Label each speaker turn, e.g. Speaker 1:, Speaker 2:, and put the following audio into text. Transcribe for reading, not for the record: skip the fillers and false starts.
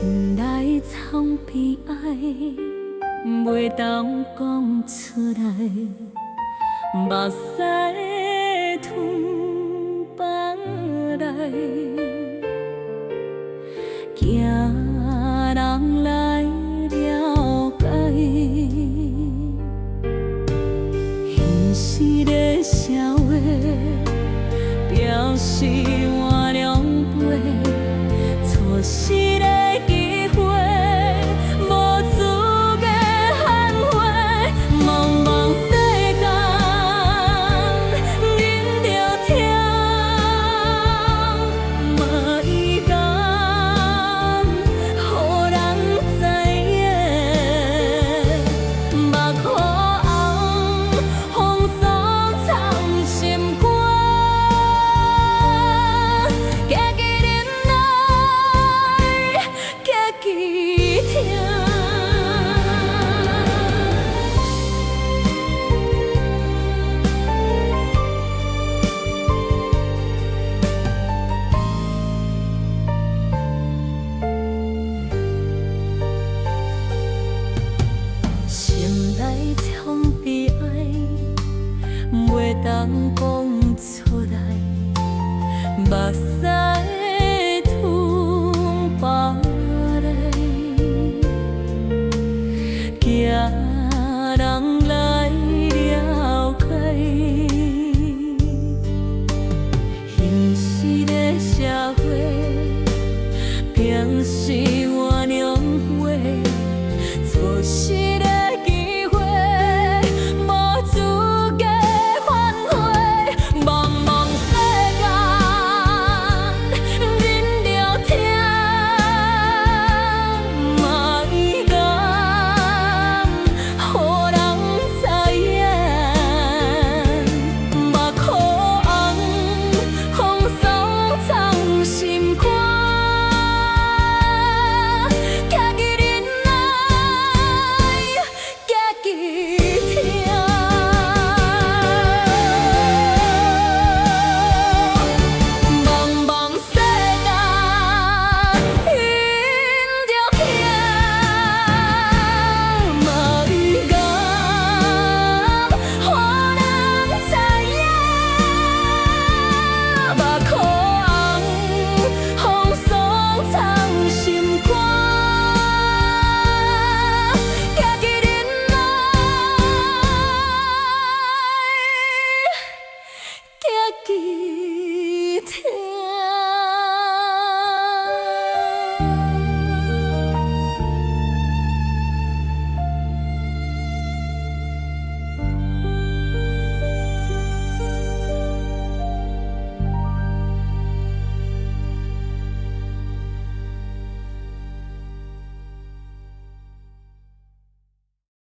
Speaker 1: 心内藏悲哀，袂当讲出来，目屎会吞放来，惊人来了解，现实的社会表示原谅袂，错失的机会，无资格挽回。茫茫世间，忍着痛，嘛遗憾，予人知影。目眶红，风霜藏心肝。家己忍耐，家己疼。心内藏悲哀，袂当讲出来，目屎会吞放来，惊人来了解，现实的社会表示原谅袂，错失的